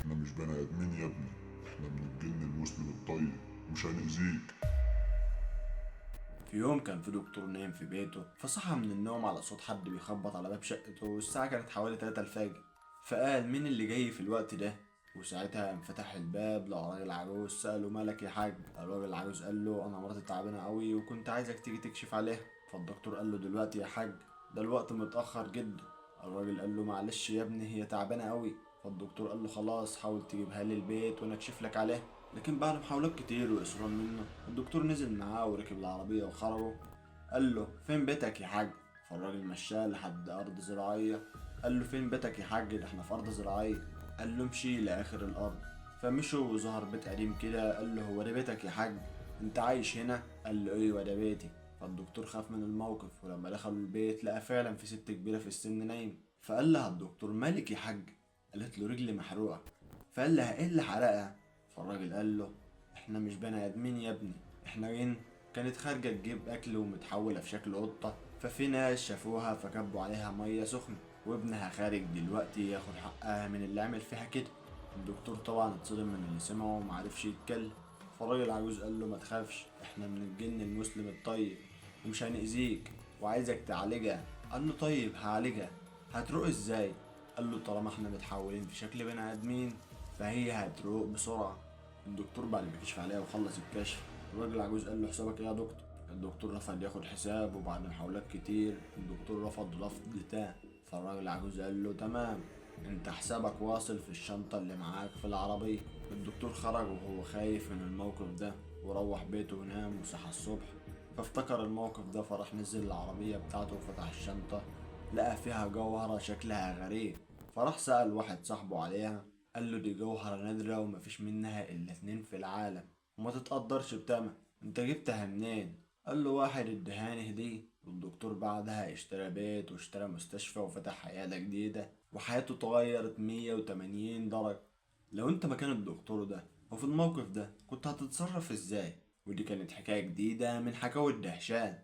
احنا مش بني ادمين يا ابني، احنا من الجن المسلم الطيب، مش هنأذيك. في يوم كان في دكتور نايم في بيته، فصحى من النوم على صوت حد بيخبط على باب شقته، والساعة كانت حوالي 3 الفجر. فقال مين اللي جاي في الوقت ده؟ وساعتها انفتح الباب لقى راجل عجوز. سأله مالك يا حاج؟ الراجل العجوز قال له انا مراتي تعبانة قوي وكنت عايزك تيجي تكشف عليها. فالدكتور قال له دلوقتي يا حاج؟ ده الوقت متأخر جدا. الراجل قال له معلش يا ابني هي تعبانة قوي. فالدكتور قال له خلاص حاول تجيبها لي البيت وانا اكشف لك عليها. لكن بعد محاولات كتير واصرار منه الدكتور نزل معاه وركب العربية وخرجوا. قال له فين بيتك يا حاج؟ فالراجل مشاه لحد ارض زراعية. قال له فين بيتك يا حاج؟ ده احنا في ارض زراعية. قال له امشي لاخر الارض. فمشوا وظهر بيت قديم كده. قال له هو ده بيتك يا حاج؟ انت عايش هنا؟ قال له ايوه ده بيتي. فالدكتور خاف من الموقف، ولما دخلوا البيت لقى فعلا في ست كبيرة في السن نايم. فقال لها الدكتور مالك يا حاج؟ قالت له رجلي محروقة. فقال لها ايه اللي حرقها؟ فالراجل قال له احنا مش بني ادمين يا ابني، احنا جن. كانت خارجة تجيب اكل ومتحولة في شكل قطة، ففي ناس شافوها فكبوا عليها مية سخنة، وابنها خارج دلوقتي ياخد حقها من اللي عمل فيها كده. الدكتور طبعا اتصدم من اللي سمعه ومعرفش يتكلم. فالراجل العجوز قال له ما تخافش، احنا من الجن المسلم الطيب ومش هنأذيك وعايزك تعالجها. قال له طيب هعالجها، هتروق ازاي؟ قال له طالما احنا متحولين في شكل بني ادمين فهي هتروق بسرعة. الدكتور بعد ما كشف عليها وخلص الكشف الراجل العجوز قال له حسابك ايه يا دكتور؟ الدكتور رفض ياخد حساب، وبعد محاولات كتير الدكتور رفض تام. فالراجل العجوز قال له تمام، انت حسابك واصل في الشنطة اللي معاك في العربية. الدكتور خرج وهو خايف من الموقف ده، وروح بيته ونام وصحى الصبح. فافتكر الموقف ده فراح نزل العربية بتاعته وفتح الشنطة، لقى فيها جوهرة شكلها غريب. فراح سأل واحد صاحبه عليها. قال له دي جوهرة نادرة ومفيش منها إلا 2 في العالم وما تتقدرش بتمن، انت جبتها منين؟ قال له واحد ادهاني هدية. والدكتور بعدها اشترى بيت واشترى مستشفى وفتح عيادة جديدة، وحياته اتغيرت 180 درجة. لو انت مكان الدكتور ده وفي الموقف ده كنت هتتصرف ازاي؟ ودي كانت حكاية جديدة من حكاوي الدهشان.